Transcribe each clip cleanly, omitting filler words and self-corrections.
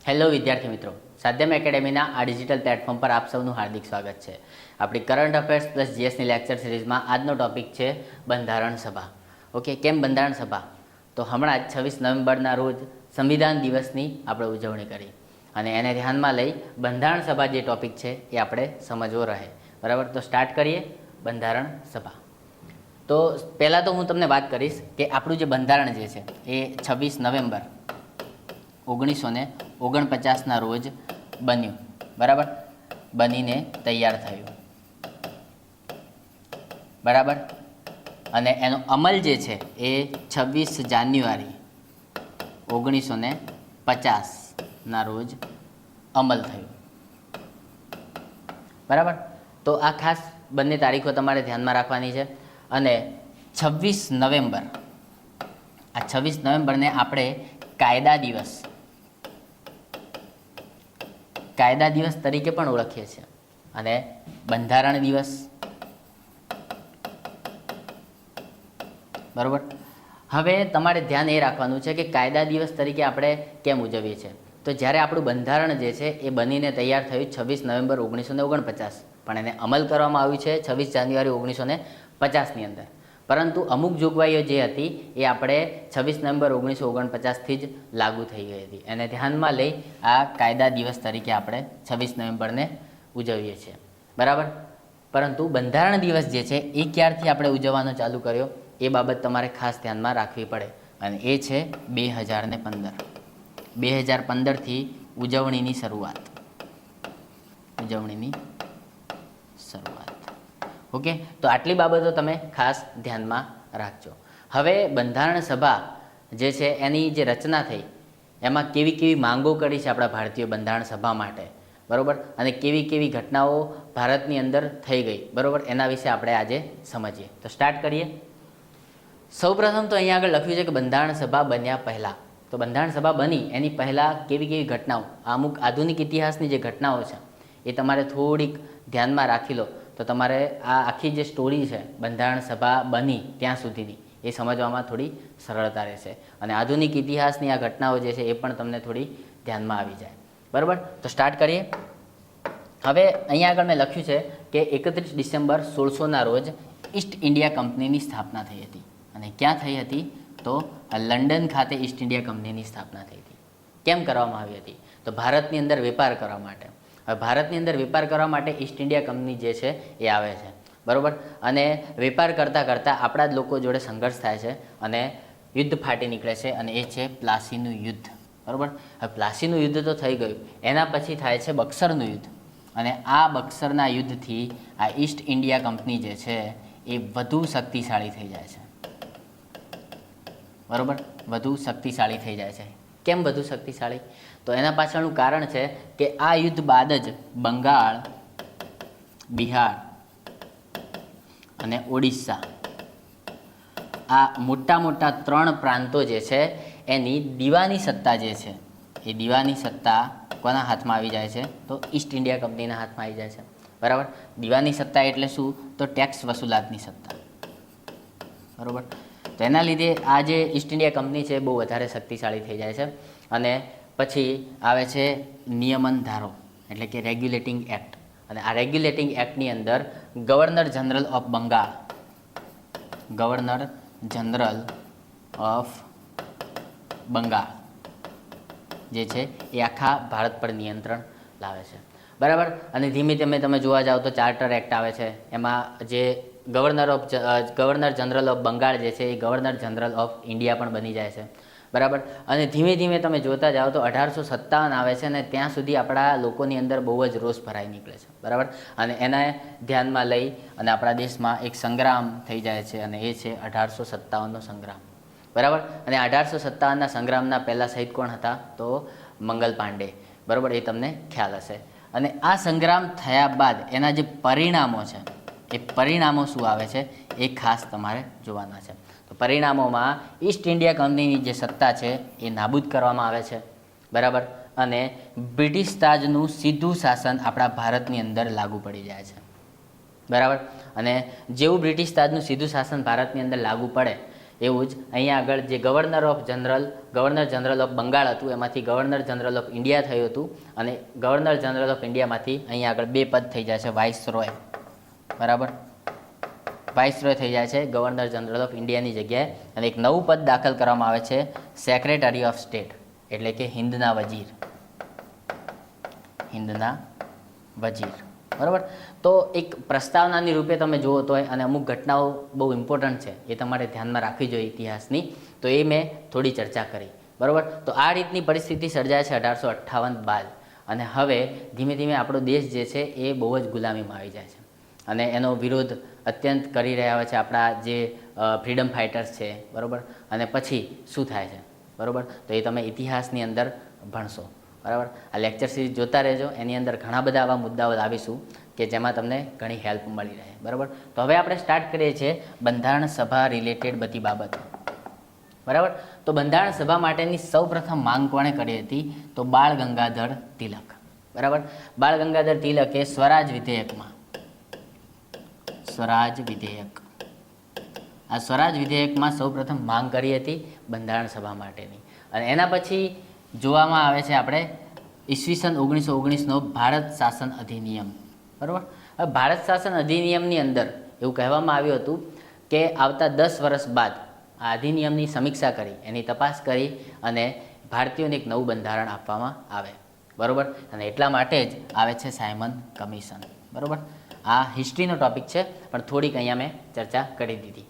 Hello વિદ્યાર્થી મિત્રો, સાધ્યમ એકેડેમીના આ ડિજિટલ પ્લેટફોર્મ પર આપ સૌનું હાર્દિક સ્વાગત છે. આપણી કરંટ અફેર્સ પ્લસ જીએસની લેક્ચર સિરીઝમાં આજનો ટોપિક છે બંધારણ સભા. ઓકે, કેમ બંધારણ સભા? તો હમણાં જ 26 નવેમ્બરના રોજ સંવિધાન દિવસની આપણે ઉજવણી કરી અને એને ધ્યાનમાં લઈ બંધારણ સભા જે ટોપિક છે એ આપણે સમજવો રહે. બરાબર, તો સ્ટાર્ટ કરીએ બંધારણ સભા. તો પહેલાં તો હું તમને વાત કરીશ કે આપણું જે બંધારણ જે છે એ 26 નવેમ્બર 1949ના રોજ બન્યું. બરાબર, બનીને તૈયાર થયું. બરાબર, અને એનો અમલ જે છે એ 26 જાન્યુઆરી 1950ના રોજ અમલ થયું. બરાબર, તો આ ખાસ બંને તારીખો તમારે ધ્યાનમાં રાખવાની છે. અને 26 નવેમ્બર, આ 26 નવેમ્બરને આપણે કાયદા દિવસ તરીકે પણ ઓળખીએ છીએ અને બંધારણ દિવસ. બરાબર, હવે તમારે ધ્યાન એ રાખવાનું છે કે કાયદા દિવસ તરીકે આપણે કેમ ઉજવીએ છીએ. તો જ્યારે આપણું બંધારણ જે છે એ બનીને તૈયાર થયું 26 નવેમ્બર 1949, પણ એને અમલ કરવામાં આવ્યું છે 26 જાન્યુઆરી 1950ની અંદર. પરંતુ અમુક જોગવાઈઓ જે હતી એ આપણે 26 નવેમ્બર 1949થી જ લાગુ થઈ ગઈ હતી. એને ધ્યાનમાં લઈ આ કાયદા દિવસ તરીકે આપણે 26 નવેમ્બરને ઉજવીએ છીએ. બરાબર, પરંતુ બંધારણ દિવસ જે છે એ ક્યારથી આપણે ઉજવવાનો ચાલુ કર્યો એ બાબત તમારે ખાસ ધ્યાનમાં રાખવી પડે, અને એ છે 2015થી ઉજવણીની શરૂઆત. ઓકે, તો આટલી બાબતો તમે ખાસ ધ્યાનમાં રાખજો. હવે બંધારણ સભા જે છે એની જે રચના થઈ એમાં કેવી કેવી માંગો કરી છે આપણા ભારતીય બંધારણ સભા માટે. બરાબર, અને કેવી કેવી ઘટનાઓ ભારતની અંદર થઈ ગઈ. બરાબર, એના વિશે આપણે આજે સમજીએ. તો સ્ટાર્ટ કરીએ. સૌપ્રથમ તો અહીંયા આગળ લખ્યું છે કે બંધારણ સભા બન્યા પહેલાં. તો બંધારણ સભા બની એની પહેલાં કેવી કેવી ઘટનાઓ, અમુક આધુનિક ઇતિહાસની જે ઘટનાઓ છે એ તમારે થોડીક ધ્યાનમાં રાખી લો તો તમારે આ આખી જે સ્ટોરી છે બંધારણ સભા બની ત્યાં સુધીની એ સમજવામાં થોડી સરળતા રહેશે, અને આધુનિક ઇતિહાસની આ ઘટનાઓ જે છે એ પણ તમને થોડી ધ્યાનમાં આવી જાય. બરાબર, તો સ્ટાર્ટ કરીએ. હવે અહીંયા આગળ મેં લખ્યું છે કે 31 ડિસેમ્બર 1600ના રોજ ઈસ્ટ ઇન્ડિયા કંપનીની સ્થાપના થઈ હતી. અને ક્યાં થઈ હતી? તો લંડન ખાતે ઈસ્ટ ઇન્ડિયા કંપનીની સ્થાપના થઈ હતી. કેમ કરવામાં આવી હતી? તો ભારતની અંદર વેપાર કરવા માટે. હવે ભારતની અંદર વેપાર કરવા માટે ઈસ્ટ ઇન્ડિયા કંપની જે છે એ આવે છે. બરાબર, અને વેપાર કરતાં કરતાં આપણા જ લોકો જોડે સંઘર્ષ થાય છે અને યુદ્ધ ફાટી નીકળે છે, અને એ છે પ્લાસીનું યુદ્ધ. બરાબર, હવે પ્લાસીનું યુદ્ધ તો થઈ ગયું, એના પછી થાય છે બક્સરનું યુદ્ધ. અને આ બક્સરના યુદ્ધથી આ ઈસ્ટ ઇન્ડિયા કંપની જે છે એ વધુ શક્તિશાળી થઈ જાય છે. બરાબર, વધુ શક્તિશાળી થઈ જાય છે. કેમ વધુ શક્તિશાળી? તો એના પાછળનું કારણ છે કે આ યુદ્ધ બાદ જ બંગાળ, બિહાર અને ઓડિશા, આ મોટા મોટા 3 પ્રાંતો જે છે એની દીવાની સત્તા જે છે એ દીવાની સત્તા કોના હાથમાં આવી જાય છે? તો ઈસ્ટ ઇન્ડિયા કંપનીના હાથમાં આવી જાય છે. બરાબર, દીવાની સત્તા એટલે શું? તો ટેક્સ વસૂલાતની સત્તા. બરાબર, તો એના લીધે આ જે ઈસ્ટ ઇન્ડિયા કંપની છે બહુ વધારે શક્તિશાળી થઈ જાય છે. અને પછી આવે છે નિયમન ધારો, એટલે કે રેગ્યુલેટિંગ એક્ટ. અને આ રેગ્યુલેટિંગ એક્ટની અંદર ગવર્નર જનરલ ઓફ બંગાળ જે છે એ આખા ભારત પર નિયંત્રણ લાવે છે. બરાબર, અને ધીમે ધીમે તમે જોવા જાઓ તો ચાર્ટર એક્ટ આવે છે. એમાં જે ગવર્નર જનરલ ઓફ બંગાળ જે છે એ ગવર્નર જનરલ ઓફ ઇન્ડિયા પણ બની જાય છે. બરાબર, અને ધીમે ધીમે તમે જોતા જાઓ તો 1857 આવે છે, અને ત્યાં સુધી આપણા લોકોની અંદર બહુ જ રોષ ભરાઈ નીકળે છે. બરાબર, અને એને ધ્યાનમાં લઈ અને આપણા દેશમાં એક સંગ્રામ થઈ જાય છે, અને એ છે 1857નો સંગ્રામ. બરાબર, અને 1857ના સંગ્રામના પહેલા શહીદ કોણ હતા? તો મંગલ પાંડે. બરાબર, એ તમને ખ્યાલ હશે. અને આ સંગ્રામ થયા બાદ એના જે પરિણામો છે એ પરિણામો શું આવે છે એ ખાસ તમારે જોવાના છે. તો પરિણામોમાં ઈસ્ટ ઇન્ડિયા કંપનીની જે સત્તા છે એ નાબૂદ કરવામાં આવે છે. બરાબર, અને બ્રિટિશ તાજનું સીધું શાસન આપણા ભારતની અંદર લાગુ પડી જાય છે. બરાબર, અને જેવું બ્રિટિશ તાજનું સીધું શાસન ભારતની અંદર લાગુ પડે એવું જ અહીંયા આગળ જે ગવર્નર જનરલ ઓફ બંગાળ હતું એમાંથી ગવર્નર જનરલ ઓફ ઇન્ડિયા થયું હતું, અને ગવર્નર જનરલ ઓફ ઇન્ડિયામાંથી અહીંયા આગળ 2 પદ થઈ જાય છે વાઇસરોય, બરાબર, વાઇસરોય થઈ જાય છે ગવર્નર જનરલ ઓફ ઇન્ડિયાની જગ્યાએ, અને એક નવું પદ દાખલ કરવામાં આવે છે સેક્રેટરી ઓફ સ્ટેટ, એટલે કે હિન્દના વજીર, બરાબર. તો એક પ્રસ્તાવનાની રૂપે તમે જુઓ તો, અને અમુક ઘટનાઓ બહુ ઇમ્પોર્ટન્ટ છે એ તમારે ધ્યાનમાં રાખવી જોઈએ ઇતિહાસની, તો એ મેં થોડી ચર્ચા કરી, બરાબર. તો આ રીતની પરિસ્થિતિ સર્જાય છે 1858 બાદ, અને હવે ધીમે ધીમે આપણો દેશ જે છે એ બહુ જ ગુલામીમાં આવી જાય છે, અને એનો વિરોધ અત્યંત કરી રહ્યા હોય છે આપણા જે ફ્રીડમ ફાઇટર્સ છે, બરાબર. અને પછી શું થાય છે, બરાબર, તો એ તમે ઇતિહાસની અંદર ભણશો, બરાબર. આ લેક્ચર સિરીઝ જોતા રહેજો, એની અંદર ઘણા બધા આવા મુદ્દાઓ લાવીશું કે જેમાં તમને ઘણી હેલ્પ મળી રહે, બરાબર. તો હવે આપણે સ્ટાર્ટ કરીએ છીએ બંધારણ સભા રિલેટેડ બધી બાબતો, બરાબર. તો બંધારણ સભા માટેની સૌપ્રથમ માંગ કોણે કરી હતી? તો બાળ ગંગાધર તિલક, બરાબર. બાળ ગંગાધર તિલકે સ્વરાજ વિધેયકમાં સૌપ્રથમ માંગ કરી હતી બંધારણ સભા માટેની, અને એના પછી જોવામાં આવે છે આપણે ઈસવીસન 1919નો ભારત શાસન અધિનિયમ, બરાબર. હવે ભારત શાસન અધિનિયમની અંદર એવું કહેવામાં આવ્યું હતું કે આવતા 10 વર્ષ બાદ આ અધિનિયમની સમીક્ષા કરી, એની તપાસ કરી અને ભારતીયોને એક નવું બંધારણ આપવામાં આવે, બરાબર. અને એટલા માટે જ આવે છે સાયમન કમિશન, બરાબર. આ હિસ્ટ્રીનો ટોપિક છે પણ થોડીક અહીંયા મેં ચર્ચા કરી દીધી,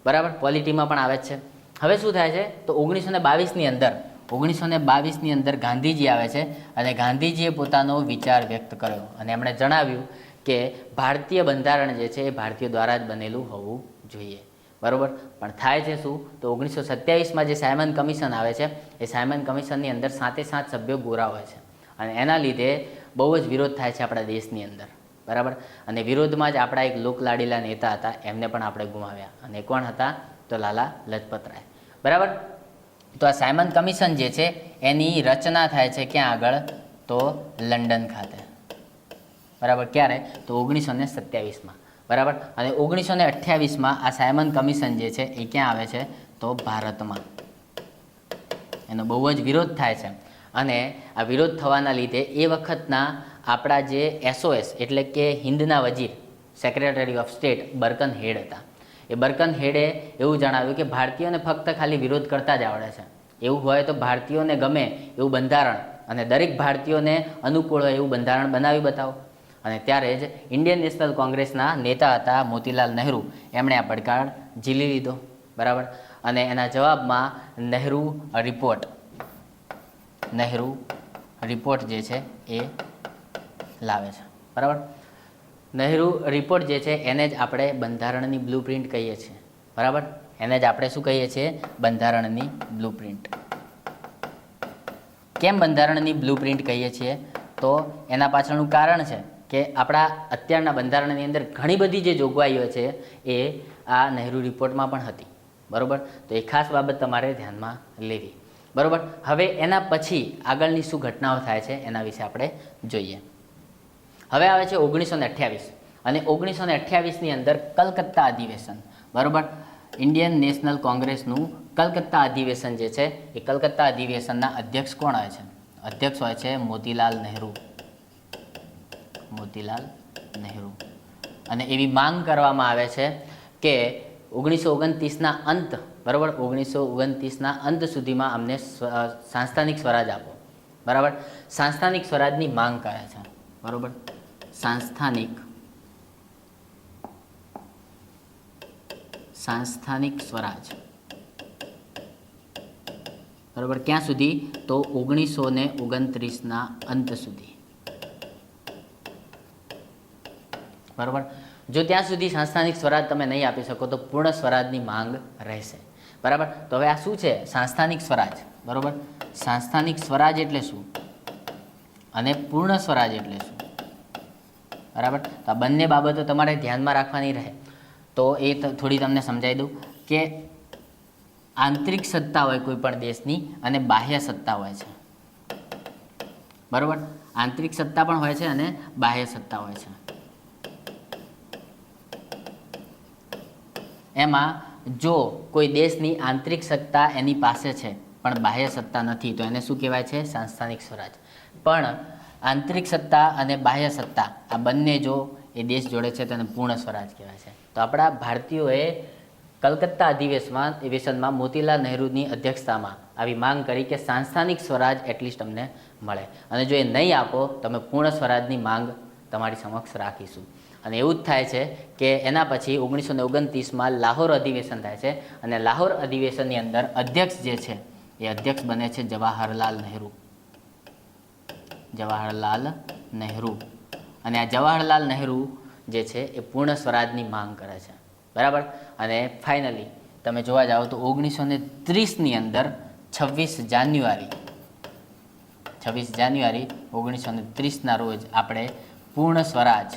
બરાબર. પોલિટીમાં પણ આવે જ છે. હવે શું થાય છે તો 1922ની અંદર ગાંધીજી આવે છે, અને ગાંધીજીએ પોતાનો વિચાર વ્યક્ત કર્યો, અને એમણે જણાવ્યું કે ભારતીય બંધારણ જે છે એ ભારતીયો દ્વારા જ બનેલું હોવું જોઈએ, બરાબર. પણ થાય છે શું તો 1927માં જે સાયમન કમિશન આવે છે એ સાયમન કમિશનની અંદર 7 સભ્યો ગોરા હોય છે, અને એના લીધે બહુ જ વિરોધ થાય છે આપણા દેશની અંદર, બરાબર. અને વિરોધમાં જ આપણા એક લોકલાડીલા નેતા હતા, એમને પણ આપણે ગુમાવ્યા, અને કોણ હતા તો લાલા લજપતરાય, બરાબર. તો આ સાયમન કમિશન જે છે એની રચના થાય છે ક્યાં આગળ તો લંડન ખાતે, બરાબર. ક્યારે તો 1927માં, બરાબર. અને 1928માં આ સાયમન કમિશન જે છે એ ક્યાં આવે છે તો ભારતમાં, એનો બહુ જ વિરોધ થાય છે, અને આ વિરોધ થવાના લીધે એ વખતના આપણા જે SOS એટલે કે હિન્દના વજીર સેક્રેટરી ઓફ સ્ટેટ બર્કન હેડ હતા, એ બર્કન હેડે એવું જણાવ્યું કે ભારતીયોને ફક્ત ખાલી વિરોધ કરતા જ આવડે છે, એવું હોય તો ભારતીયોને ગમે એવું બંધારણ અને દરેક ભારતીયોને અનુકૂળ હોય એવું બંધારણ બનાવી બતાવો. અને ત્યારે જ ઇન્ડિયન નેશનલ કોંગ્રેસના નેતા હતા મોતીલાલ નહેરુ, એમણે આ પડકાર ઝીલી લીધો, બરાબર. અને એના જવાબમાં નહેરુ રિપોર્ટ જે છે એ લાવે છે, બરાબર. નહેરુ રિપોર્ટ જે છે એને જ આપણે બંધારણની બ્લુપ્રિન્ટ કહીએ છીએ, બરાબર. એને જ આપણે શું કહીએ છીએ બંધારણની બ્લુપ્રિન્ટ. કેમ બંધારણની બ્લુપ્રિન્ટ કહીએ છીએ તો એના પાછળનું કારણ છે કે આપણા અત્યારના બંધારણની અંદર ઘણી બધી જે જોગવાઈઓ છે એ આ નહેરુ રિપોર્ટમાં પણ હતી, બરાબર. તો એ ખાસ બાબત તમારે ધ્યાનમાં લેવી, બરાબર. હવે એના પછી આગળની શું ઘટનાઓ થાય છે એના વિશે આપણે જોઈએ. હવે આવે છે 1928, અને 1928ની અંદર કલકત્તા અધિવેશન, બરાબર. ઇન્ડિયન નેશનલ કોંગ્રેસનું કલકત્તા અધિવેશન જે છે એ કલકત્તા અધિવેશનના અધ્યક્ષ કોણ હોય છે? અધ્યક્ષ હોય છે મોતીલાલ નહેરુ. અને એવી માંગ કરવામાં આવે છે કે 1929ના અંત, બરાબર, 1929ના અંત સુધીમાં અમને સાંસ્થાનિક સ્વરાજ આપો, બરાબર. સાંસ્થાનિક સ્વરાજની માંગ કરે છે, બરાબર. સાંસ્થાનિક સ્વરાજ, બરાબર. ક્યાં સુધી તો 1929ના અંત સુધી, બરાબર. જો ત્યાં સુધી સંસ્થાનિક સ્વરાજ તમે નહીં આપી શકો તો પૂર્ણ સ્વરાજની માંગ રહેશે, બરાબર. તો હવે આ શું છે સંસ્થાનિક સ્વરાજ, બરાબર. સંસ્થાનિક સ્વરાજ એટલે શું અને પૂર્ણ સ્વરાજ એટલે શું, બરાબર. તો આ બંને બાબતો તમારે ધ્યાનમાં રાખવાની રહે. તો એ થોડી તમને સમજાવી દઉં કે આંતરિક સત્તા હોય કોઈ પણ દેશની અને બાહ્ય સત્તા હોય છે, બરાબર. આંતરિક સત્તા પણ હોય છે અને બાહ્ય સત્તા હોય છે. એમાં જો કોઈ દેશની આંતરિક સત્તા એની પાસે છે પણ બાહ્ય સત્તા નથી તો એને શું કહેવાય છે? સંસ્થાનિક સ્વરાજ. પણ આંતરિક સત્તા અને બાહ્ય સત્તા આ બંને જો એ દેશ જોડે છે તો એને પૂર્ણ સ્વરાજ કહેવાય છે. તો આપણા ભારતીયોએ કલકત્તા અધિવેશનમાં મોતીલાલ નહેરુની અધ્યક્ષતામાં આવી માંગ કરી કે સંસ્થાનિક સ્વરાજ એટલીસ્ટ અમને મળે, અને જો એ નહીં આપો તો અમે પૂર્ણ સ્વરાજની માંગ તમારી સમક્ષ રાખીશું. અને એવું જ થાય છે કે એના પછી 1929માં લાહોર અધિવેશન થાય છે, અને લાહોર અધિવેશનની અંદર અધ્યક્ષ જે છે એ અધ્યક્ષ બને છે જવાહરલાલ નહેરુ. જવાહરલાલ નહેરુ. અને આ જવાહરલાલ નહેરુ જે છે એ પૂર્ણ સ્વરાજની માંગ કરે છે, બરાબર. અને ફાઇનલી તમે જોવા જાઓ તો 1930ની અંદર 26 જાન્યુઆરી 1930ના રોજ આપણે પૂર્ણ સ્વરાજ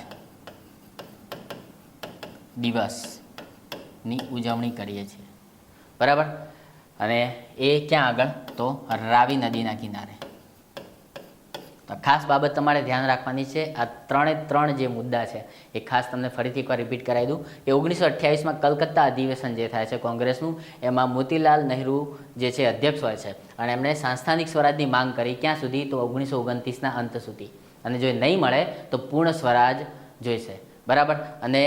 દિવસની ઉજવણી કરીએ છીએ, બરાબર. અને એ ક્યાં આગળ? તો રાવી નદીના કિનારે. તો ખાસ બાબત તમારે ધ્યાન રાખવાની છે. આ ત્રણ જે મુદ્દા છે એ ખાસ તમને ફરીથી એકવાર રિપીટ કરાવી દઉં કે 1928માં કલકત્તા અધિવેશન જે થાય છે કોંગ્રેસનું, એમાં મોતીલાલ નહેરુ જે છે અધ્યક્ષ હોય છે, અને એમણે સંસ્થાનિક સ્વરાજની માંગ કરી ક્યાં સુધી? તો 1929ના અંત સુધી. અને જો નહીં મળે તો પૂર્ણ સ્વરાજ જોઈશે, બરાબર. અને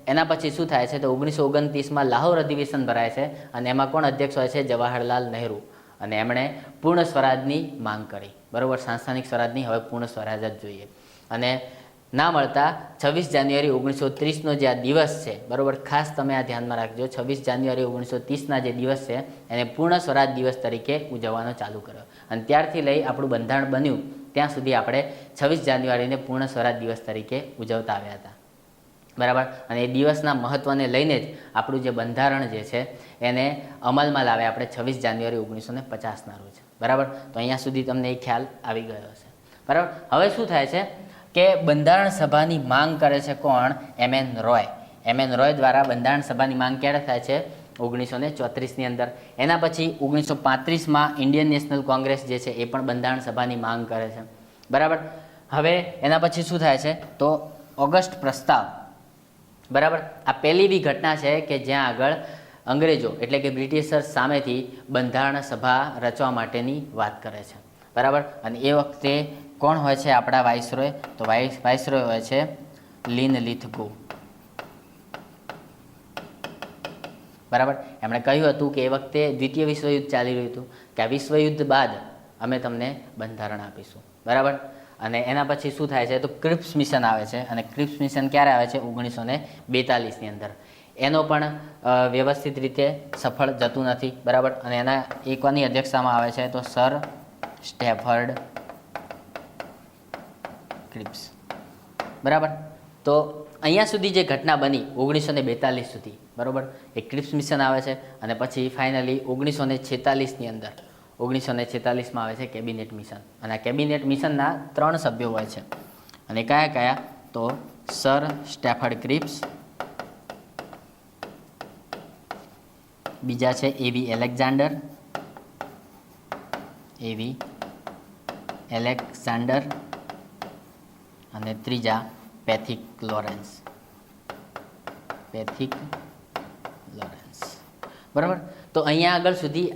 એના પછી શું થાય છે? તો 1929માં લાહોર અધિવેશન ભરાય છે, અને એમાં કોણ અધ્યક્ષ હોય છે? જવાહરલાલ નહેરુ. અને એમણે પૂર્ણ સ્વરાજની માંગ કરી, બરાબર. સંસ્થાનિક સ્વરાજની હવે પૂર્ણ સ્વરાજ જ જોઈએ. અને ના મળતા 26 જાન્યુઆરી 1930નો જે આ દિવસ છે, બરાબર, ખાસ તમે આ ધ્યાનમાં રાખજો. 26 જાન્યુઆરી 1930ના જે દિવસ છે એને પૂર્ણ સ્વરાજ દિવસ તરીકે ઉજવવાનો ચાલુ કર્યો, અને ત્યારથી લઈ આપણું બંધારણ બન્યું ત્યાં સુધી આપણે 26 જાન્યુઆરીને પૂર્ણ સ્વરાજ દિવસ તરીકે ઉજવતા આવ્યા હતા, બરાબર. અને એ દિવસના મહત્ત્વને લઈને જ આપણું જે બંધારણ જે છે એને અમલમાં લાવ્યા આપણે 26 જાન્યુઆરી 1950ના રોજ, બરાબર. તો અહીંયા સુધી તમને એ ખ્યાલ આવી ગયો હશે, બરાબર. હવે શું થાય છે કે બંધારણ સભાની માંગ કરે છે કોણ? MN રોય. MN રોય દ્વારા બંધારણ સભાની માંગ ક્યારે થાય છે? 1934ની અંદર. એના પછી 1935માં ઇન્ડિયન નેશનલ કોંગ્રેસ જે છે એ પણ બંધારણ સભાની માંગ કરે છે, બરાબર. હવે એના પછી શું થાય છે? તો ઓગસ્ટ પ્રસ્તાવ, બરાબર. આ પહેલી બી ઘટના છે કે જ્યાં આગળ અંગ્રેજો એટલે કે બ્રિટિશર્સ સામેથી બંધારણ સભા રચવા માટેની વાત કરે છે, બરાબર. અને એ વખતે કોણ હોય છે આપણા વાઇસરોય? તો વાઇસરોય હોય છે લિનલિથગો, બરાબર. એમણે કહ્યું હતું કે એ વખતે દ્વિતીય વિશ્વયુદ્ધ ચાલી રહ્યું હતું કે આ વિશ્વયુદ્ધ બાદ અમે તમને બંધારણ આપીશું, બરાબર. અને એના પછી શું થાય છે? તો ક્રિપ્સ મિશન આવે છે, અને ક્રિપ્સ મિશન ક્યારે આવે છે? 1942ની અંદર. એનો પણ વ્યવસ્થિત રીતે સફળ જતું નથી, બરાબર. અને એના એકની અધ્યક્ષતામાં આવે છે તો સર સ્ટેફર્ડ ક્રિપ્સ, બરાબર. તો અહીંયા સુધી જે ઘટના બની 1942 સુધી, બરાબર, એ ક્રિપ્સ મિશન આવે છે. અને પછી ફાઇનલી 1946ની અંદર 1946માં આવે છે કેબિનેટ મિશન. અને આ કેબિનેટ મિશનના 3 સભ્યો હોય છે, અને કયા કયા? તો સર સ્ટેફર્ડ ક્રિપ્સ, બીજા છે એવી એલેક્ઝાન્ડર, અને ત્રીજા પેથિક લોરેન્સ, બરાબર. તો અહીંયા આગળ સુધી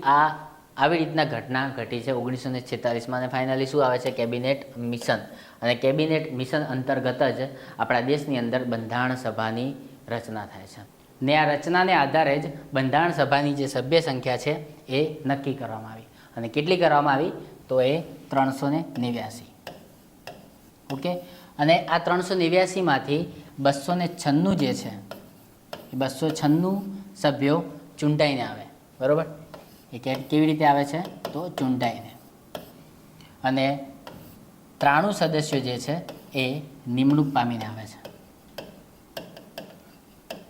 આવી રીતના ઘટના ઘટી છે 1946માં. અને ફાઇનલી શું આવે છે? Cabinet mission. અને કેબિનેટ મિશન અંતર્ગત જ આપણા દેશની અંદર બંધારણ સભાની રચના થાય છે, ને આ રચનાને આધારે જ બંધારણ સભાની જે સભ્ય સંખ્યા છે એ નક્કી કરવામાં આવી. અને કેટલી કરવામાં આવી? તો એ 389. ઓકે. અને આ 389માંથી 296 જે છે એ 296 સભ્યો ચૂંટાઈને આવે, બરાબર. એ કેવી રીતે આવે છે? તો ચૂંટાઈને. અને 93 સદસ્યો જે છે એ નિમણૂક પામીને આવે છે,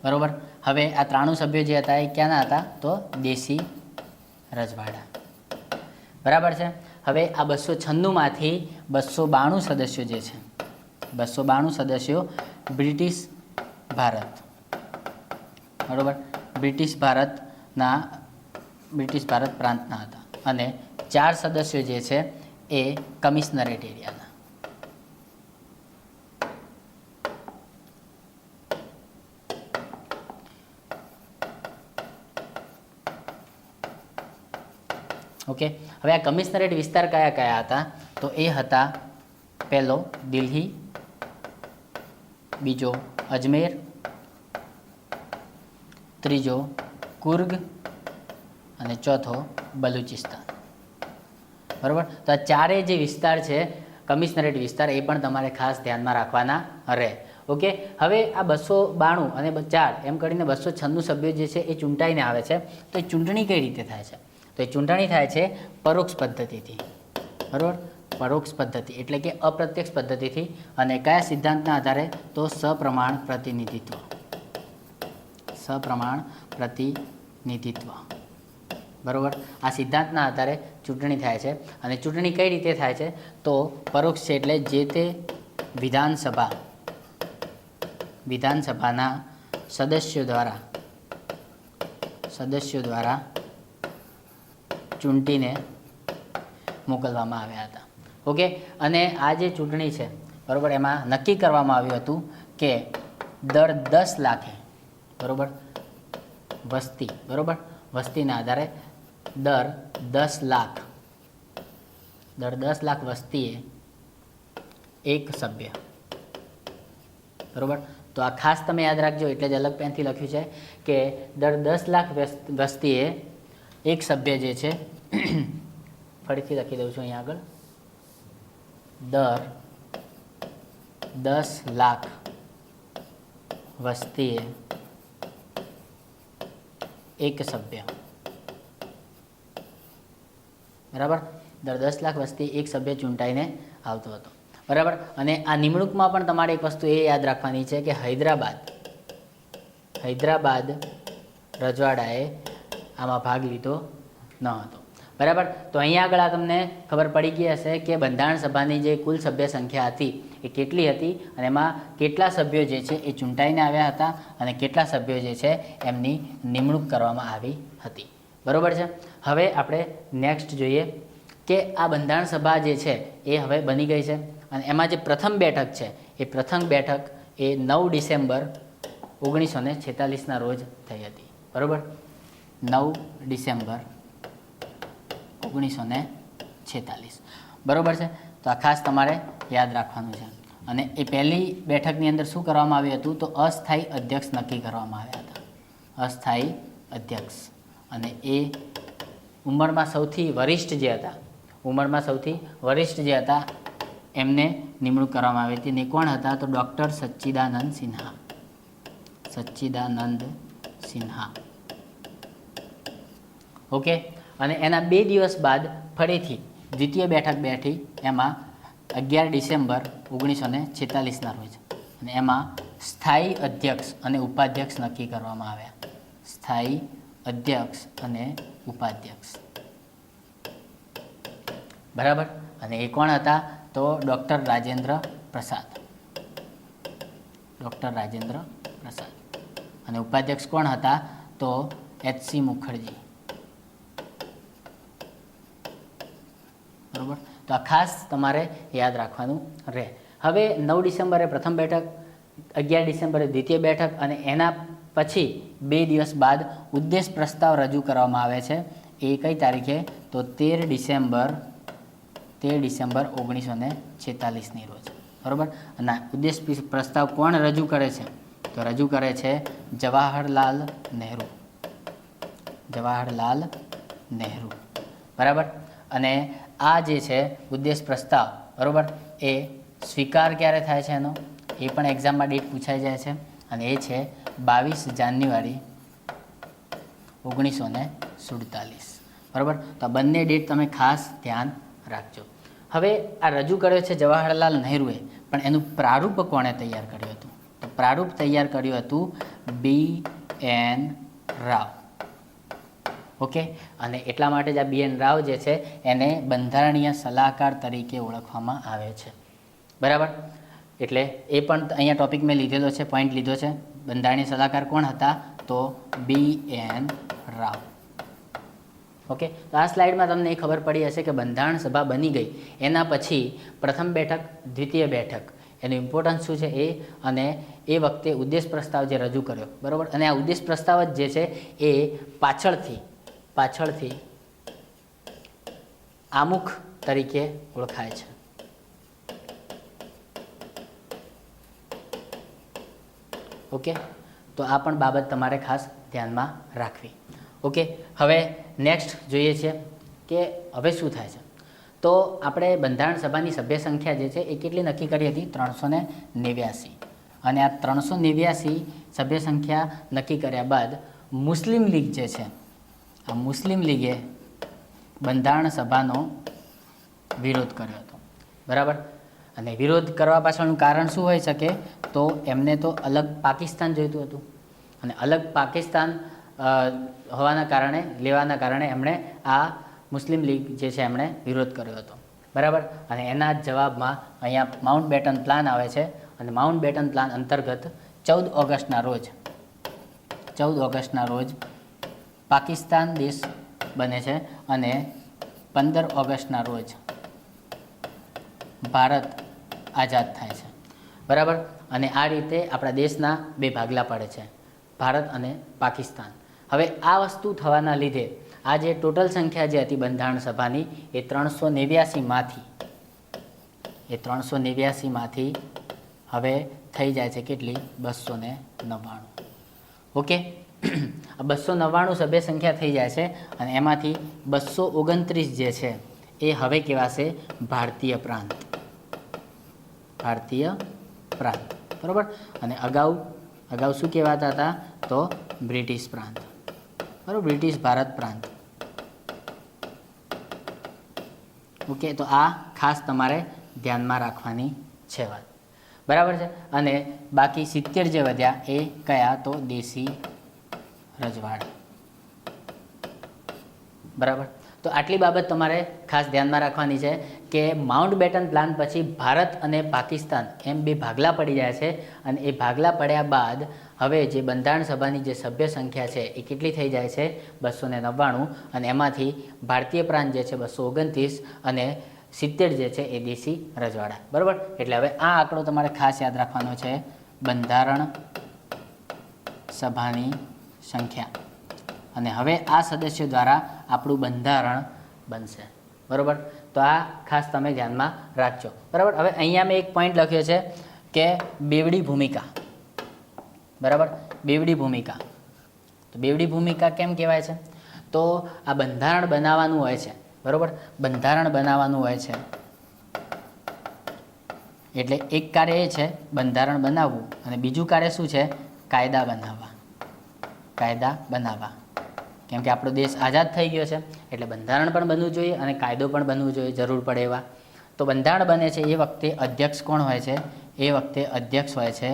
બરાબર. હવે આ 93 સભ્યો જે હતા એ ક્યાંના હતા? તો દેશી રજવાડા, બરાબર છે. હવે આ 296માંથી 292 સદસ્યો જે છે, 292 સદસ્યો બ્રિટિશ ભારત, બરાબર, બ્રિટિશ ભારત પ્રાંતના હતા. અને 4 સદસ્યો જે છે એ કમિશનરેટ એરિયાના. ઓકે, હવે આ કમિશનરેટ વિસ્તાર કયા કયા હતા? તો એ હતા પહેલો દિલ્હી, બીજો અજમેર, ત્રીજો કુર્ગ અને ચોથો બલુચિસ્તાન. બરાબર, તો આ ચારેય જે વિસ્તાર છે કમિશનરેટ વિસ્તાર એ પણ તમારે ખાસ ધ્યાનમાં રાખવાના રહે. ઓકે, હવે આ 292 અને 4 એમ કરીને 296 સભ્યો જે છે એ ચૂંટાઈને આવે છે. તો એ ચૂંટણી કઈ રીતે થાય છે? તો એ ચૂંટણી થાય છે પરોક્ષ પદ્ધતિથી. બરાબર, પરોક્ષ પદ્ધતિ એટલે કે અપ્રત્યક્ષ પદ્ધતિથી. અને કયા સિદ્ધાંતના આધારે? તો સપ્રમાણ પ્રતિનિધિત્વ. સપ્રમાણ પ્રતિનિધિત્વ. બરાબર, આ સિદ્ધાંતના આધારે ચૂંટણી થાય છે. અને ચૂંટણી કઈ રીતે થાય છે? તો પરોક્ષ છે એટલે જે તે વિધાનસભાના સદસ્યો દ્વારા ચૂંટીને મોકલવામાં આવ્યા હતા. ઓકે, અને આ જે ચૂંટણી છે બરાબર, એમાં નક્કી કરવામાં આવ્યું હતું કે દર 10 લાખે બરાબર વસ્તી, બરાબર વસ્તીના આધારે દર 10 લાખ વસ્તીએ એક સભ્ય. બરાબર, તો આ ખાસ તમે યાદ રાખજો, એટલે જ અલગ પેનથી લખ્યું છે કે દર 10 લાખ વસ્તીએ એક સભ્ય જે છે, ફરીથી લખી દઉં છું અહીંયા આગળ, દર 10 લાખ વસ્તીએ એક સભ્ય. બરાબર, દર 10 લાખ વસ્તી એક સભ્ય ચૂંટાઈને આવતો હતો. બરાબર, અને આ નિમણૂકમાં પણ તમારે એક વસ્તુ એ યાદ રાખવાની છે કે હૈદરાબાદ રજવાડાએ આમાં ભાગ લીધો ન હતો. બરાબર, તો અહીંયા આગળ આ તમને ખબર પડી ગઈ હશે કે બંધારણ સભાની જે કુલ સભ્ય સંખ્યા હતી એ કેટલી હતી, અને એમાં કેટલા સભ્યો જે છે એ ચૂંટાઈને આવ્યા હતા અને કેટલા સભ્યો જે છે એમની નિમણૂક કરવામાં આવી હતી. બરાબર છે. હવે આપણે નેક્સ્ટ જોઈએ કે આ બંધારણ સભા જે છે એ હવે બની ગઈ છે. અને એમાં જે પ્રથમ બેઠક છે એ પ્રથમ બેઠક એ 9 ડિસેમ્બર 1946ના રોજ થઈ હતી. બરાબર, 9 ડિસેમ્બર 1946. બરાબર છે, તો આ ખાસ તમારે યાદ રાખવાનું છે. અને એ પહેલી બેઠકની અંદર શું કરવામાં આવ્યું હતું? તો અસ્થાયી અધ્યક્ષ નક્કી કરવામાં આવ્યા હતા. અસ્થાયી અધ્યક્ષ. અને એ ઉંમરમાં સૌથી વરિષ્ઠ જે હતા એમને નિમણૂક કરવામાં આવી હતી. ને કોણ હતા? તો ડૉક્ટર સચ્ચિદાનંદ સિન્હા. ઓકે, અને એના 2 દિવસ બાદ ફરીથી દ્વિતીય બેઠક બેઠી, એમાં 11 ડિસેમ્બર 1946ના રોજ. અને એમાં સ્થાયી અધ્યક્ષ અને ઉપાધ્યક્ષ નક્કી કરવામાં આવ્યા. સ્થાયી અધ્યક્ષ અને ઉપાધ્યક્ષ. બરાબર, અને એ કોણ હતા? તો ડૉક્ટર રાજેન્દ્ર પ્રસાદ. અને ઉપાધ્યક્ષ કોણ હતા? તો H.C. મુખર્જી. બરાબર, તો આ ખાસ તમારે યાદ રાખવાનું રહે. હવે 9 ડિસેમ્બરે પ્રથમ બેઠક, 11 ડિસેમ્બરે દ્વિતીય બેઠક, અને એના પછી 2 દિવસ બાદ ઉદ્દેશ પ્રસ્તાવ રજૂ કરવામાં આવે છે. એ કઈ તારીખે? તો 13 ડિસેમ્બર 1946ની રોજ. બરાબર, અને ઉદ્દેશ પ્રસ્તાવ કોણ રજૂ કરે છે? તો રજૂ કરે છે જવાહરલાલ નહેરુ. બરાબર, અને આ જે છે ઉદ્દેશ પ્રસ્તાવ, બરાબર, એ સ્વીકાર ક્યારે થાય છે એનો? એ પણ એક્ઝામમાં ડેટ પૂછાઈ જાય છે. અને એ છે 22 જાન્યુઆરી 1947. બરાબર, તો આ બંને ડેટ તમે ખાસ ધ્યાન રાખજો. હવે આ રજૂ કર્યો છે જવાહરલાલ નહેરુએ, પણ એનું પ્રારૂપ કોણે તૈયાર કર્યું હતું? તો પ્રારૂપ તૈયાર કર્યું હતું B.N. રાવ. ઓકે, અને એટલા માટે જ આ B.N. રાવ જે છે એને બંધારણીય સલાહકાર તરીકે ઓળખવામાં આવે છે. બરાબર, એટલે એ પણ અહીંયા ટોપિક મેં લીધેલો છે, પોઈન્ટ લીધો છે. બંધારણીય સલાહકાર કોણ હતા? તો B.N. રાવ. ઓકે, તો આ સ્લાઇડમાં તમને એ ખબર પડી હશે કે બંધારણ સભા બની ગઈ એના પછી પ્રથમ બેઠક, દ્વિતીય બેઠક, એનું ઇમ્પોર્ટન્સ શું છે એ, અને એ વખતે ઉદ્દેશ પ્રસ્તાવ જે રજૂ કર્યો. બરાબર, અને આ ઉદ્દેશ પ્રસ્તાવ જ જે છે એ પાછળથી આમુખ તરીકે ઓળખાય છે. ઓકે, તો આ પણ બાબત તમારે ખાસ ધ્યાનમાં રાખવી. ઓકે, હવે નેક્સ્ટ જોઈએ છે કે હવે શું થાય છે. તો આપણે બંધારણ સભાની સભ્ય સંખ્યા જે છે એ કેટલી નક્કી કરી હતી? 389. અને આ 389 સભ્ય સંખ્યા નક્કી કર્યા બાદ મુસ્લિમ લીગ જે છે, આ મુસ્લિમ લીગે બંધારણ સભાનો વિરોધ કર્યો હતો. બરાબર. અને વિરોધ કરવા પાછળનું કારણ શું હોઈ શકે? તો એમને તો અલગ પાકિસ્તાન જોઈતું હતું, અને અલગ પાકિસ્તાન લેવાના કારણે એમણે આ મુસ્લિમ લીગ જે છે એમણે વિરોધ કર્યો હતો. બરાબર. અને એના જવાબમાં અહીંયા માઉન્ટ બેટન પ્લાન આવે છે, અને માઉન્ટ બેટન પ્લાન અંતર્ગત 14 ઓગસ્ટના રોજ પાકિસ્તાન દેશ બને છે, અને 15 ઓગસ્ટના રોજ ભારત આઝાદ થાય છે. બરાબર. અને આ રીતે આપણા દેશના બે ભાગલા પડે છે, ભારત અને પાકિસ્તાન. હવે આ વસ્તુ થવાના લીધે આ જે ટોટલ સંખ્યા જે હતી બંધારણ સભાની એ 389માંથી હવે થઈ જાય છે કેટલી? 299. ઓકે, 299 સભ્ય સંખ્યા થઈ જાય છે, અને એમાંથી 229 જે છે એ હવે કહેવાશે ભારતીય પ્રાંત. બરાબર. અને અગાઉ શું કહેવાતા હતા? તો બ્રિટિશ પ્રાંત. બરાબર, બ્રિટિશ ભારત પ્રાંત. ઓકે, તો આ ખાસ તમારે ધ્યાનમાં રાખવાની છે વાત. બરાબર છે. અને બાકી 70 જે વધ્યા એ કયા? તો દેશી રજવાડા. બરાબર. તો આટલી બાબત તમારે ખાસ ધ્યાનમાં રાખવાની છે કે માઉન્ટ બેટન પ્લાન પછી ભારત અને પાકિસ્તાન એમ બે ભાગલા પડી જાય છે, અને એ ભાગલા પડ્યા બાદ હવે જે બંધારણ સભાની જે સભ્ય સંખ્યા છે એ કેટલી થઈ જાય છે? 299. અને એમાંથી ભારતીય પ્રાંત જે છે 229, અને 70 જે છે એ દેશી રજવાડા. બરાબર. એટલે હવે આ આંકડો તમારે ખાસ યાદ રાખવાનો છે, બંધારણ સભાની સંખ્યા. અને હવે આ સદસ્યો દ્વારા આપણું બંધારણ બનશે. બરાબર. તો આ ખાસ તમે ધ્યાનમાં રાખજો. બરાબર. હવે અહીંયા મેં એક પોઈન્ટ લખ્યો છે કે બેવડી ભૂમિકા. બરાબર, બેવડી ભૂમિકા. તો બેવડી ભૂમિકા કેમ કહેવાય છે? તો આ બંધારણ બનાવવાનું હોય છે. બરાબર, બંધારણ બનાવવાનું હોય છે એટલે એક કાર્ય એ છે બંધારણ બનાવવું, અને બીજું કાર્ય શું છે? કાયદા બનાવવા. કેમ કે આપણો દેશ આઝાદ થઈ ગયો છે એટલે બંધારણ પણ બનવું જોઈએ અને કાયદો પણ બનવું જોઈએ, જરૂર પડે એવા. તો બંધારણ બને છે એ વખતે અધ્યક્ષ કોણ હોય છે? એ વખતે અધ્યક્ષ હોય છે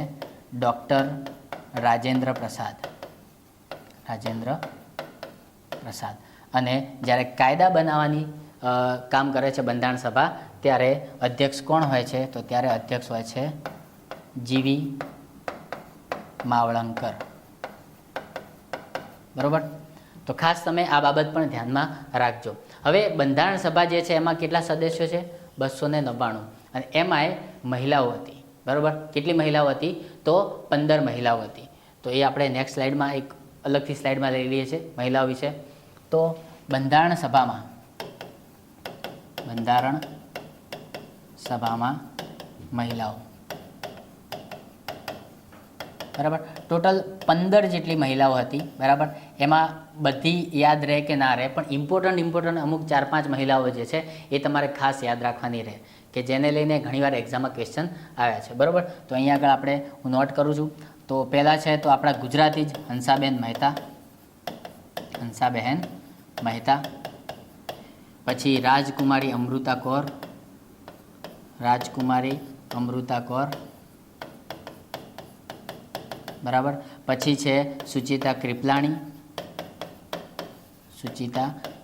ડૉક્ટર રાજેન્દ્ર પ્રસાદ. અને જ્યારે કાયદા બનાવવાની કામ કરે છે બંધારણ સભા, ત્યારે અધ્યક્ષ કોણ હોય છે? તો ત્યારે અધ્યક્ષ હોય છે જીવી માવળંકર. બરાબર. તો ખાસ તમે આ બાબત પણ ધ્યાનમાં રાખજો. હવે બંધારણ સભા જે છે એમાં કેટલા સદસ્યો છે? 299. અને એમાંય મહિલાઓ હતી. બરાબર. કેટલી મહિલાઓ હતી? તો 15 મહિલાઓ હતી. તો એ આપણે નેક્સ્ટ સ્લાઇડમાં એક અલગથી સ્લાઇડમાં લઈ લઈએ છીએ મહિલાઓ વિશે. તો બંધારણ સભામાં મહિલાઓ. બરાબર. ટોટલ 15 જેટલી મહિલાઓ હતી. બરાબર. એમાં બધી યાદ રહે કે ના રહે, પણ ઇમ્પોર્ટન્ટ અમુક 4-5 મહિલાઓ જે છે એ તમારે ખાસ યાદ રાખવાની રહે, કે જેને લઈને ઘણીવાર એક્ઝામમાં ક્વેશ્ચન આવ્યા છે. બરાબર. તો અહીંયા આગળ હું નોટ કરું છું. તો પહેલાં છે તો આપણા ગુજરાતી જ હંસાબેન મહેતા. પછી રાજકુમારી અમૃતા કૌર. બરાબર. પછી છે સુચિતા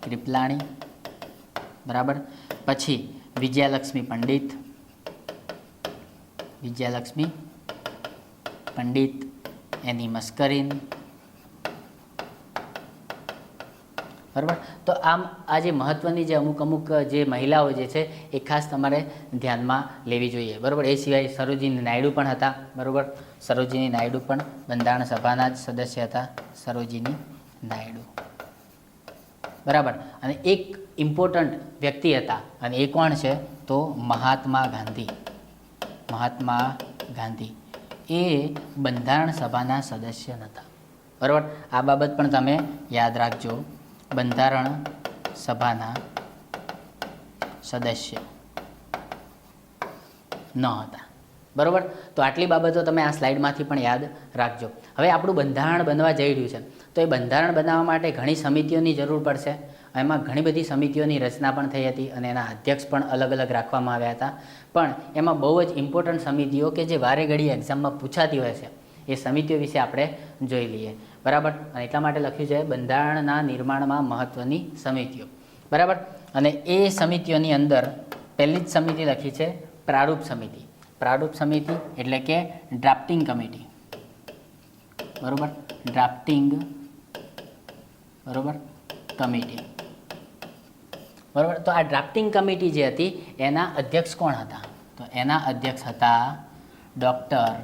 કૃપલાણી. બરાબર. પછી વિજયાલક્ષ્મી પંડિત, એની મસ્કરીન. બરાબર. તો આમ આ જે મહત્ત્વની જે અમુક જે મહિલાઓ જે છે એ ખાસ તમારે ધ્યાનમાં લેવી જોઈએ. બરાબર. એ સિવાય સરોજિની નાયડુ પણ હતા. બરાબર. સરોજિની નાયડુ પણ બંધારણ સભાના જ સદસ્ય હતા. સરોજિની નાયડુ. બરાબર. અને એક ઇમ્પોર્ટન્ટ વ્યક્તિ હતા અને એ કોણ છે તો મહાત્મા ગાંધી. મહાત્મા ગાંધી એ બંધારણ સભાના સદસ્ય નહોતા. બરાબર. આ બાબત પણ તમે યાદ રાખજો. બંધારણ સભાના સદસ્ય ન હતા. બરાબર. તો આટલી બાબતો તમે આ સ્લાઇડમાંથી પણ યાદ રાખજો. હવે આપણું બંધારણ બનવા જઈ રહ્યું છે, તો એ બંધારણ બનાવવા માટે ઘણી સમિતિઓની જરૂર પડશે. એમાં ઘણી બધી સમિતિઓની રચના પણ થઈ હતી અને એના અધ્યક્ષ પણ અલગ અલગ રાખવામાં આવ્યા હતા. પણ એમાં બહુ જ ઇમ્પોર્ટન્ટ સમિતિઓ કે જે વારે ઘડી એક્ઝામમાં પૂછાતી હોય છે, એ સમિતિઓ વિશે આપણે જોઈ લઈએ. બરાબર. અને એટલા માટે લખ્યું છે બંધારણના નિર્માણમાં મહત્ત્વની સમિતિઓ. બરાબર. અને એ સમિતિઓની અંદર પહેલી જ સમિતિ લખી છે પ્રારૂપ સમિતિ. પ્રારૂપ સમિતિ એટલે કે ડ્રાફ્ટિંગ કમિટી. બરાબર. ડ્રાફ્ટિંગ બરાબર કમિટી. બરાબર. તો આ ડ્રાફ્ટિંગ કમિટી જે હતી એના અધ્યક્ષ કોણ હતા? તો એના અધ્યક્ષ હતા ડૉક્ટર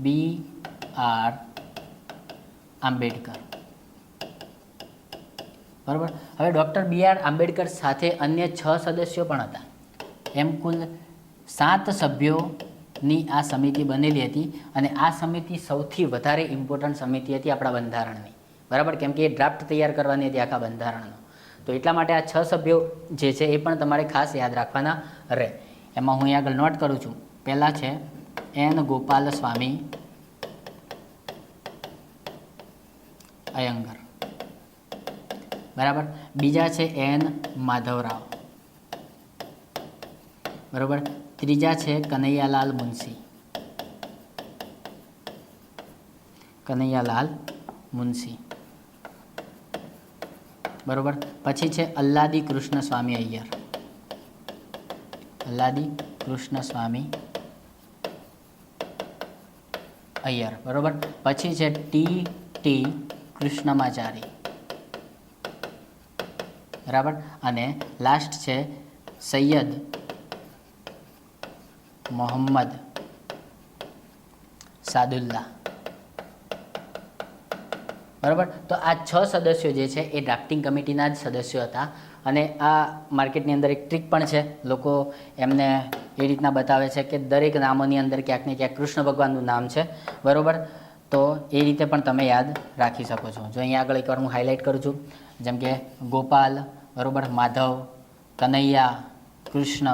BR આંબેડકર. બરાબર. હવે ડૉક્ટર BR આંબેડકર સાથે અન્ય 6 સદસ્યો પણ હતા. એમ કુલ 7 સભ્યોની આ સમિતિ બનેલી હતી અને આ સમિતિ સૌથી વધારે ઇમ્પોર્ટન્ટ સમિતિ હતી આપણા બંધારણની. બરાબર. કેમ કે એ ડ્રાફ્ટ તૈયાર કરવાની હતી આખા બંધારણનો. તો એટલા માટે આ 6 સભ્યો જે છે એ પણ તમારે ખાસ યાદ રાખવાના રહે. એમાં હું અહીં આગળ નોટ કરું છું. પહેલાં છે N ગોપાલસ્વામી અયંગર. બરાબર. બીજા છે N માધવરાવ. બરાબર. ત્રીજા છે કનૈયાલાલ મુનશી. કનૈયાલાલ મુનશી. બરાબર. પછી છે અલ્લાદી કૃષ્ણ સ્વામી અય્યર. અલ્લાદી કૃષ્ણ સ્વામી અય્યર. બરાબર. પછી છે T કૃષ્ણમાચારી. બરાબર. અને લાસ્ટ છે સૈયદ મોહમ્મદ સાદુલ્લા. બરાબર. તો આ 6 સદસ્યો જે છે એ ડ્રાફ્ટિંગ કમિટીના જ સદસ્યો હતા. અને આ માર્કેટની અંદર એક ટ્રીક પણ છે. લોકો એમને એ રીતના બતાવે છે કે દરેક નામોની અંદર ક્યાંક ને ક્યાંક કૃષ્ણ ભગવાનનું નામ છે. બરાબર. તો એ રીતે પણ તમે યાદ રાખી શકો છો. જો અહીંયા આગળ એકવાર હું હાઇલાઇટ કરું છું, જેમ કે ગોપાલ, બરાબર, માધવ, કનૈયા, કૃષ્ણ,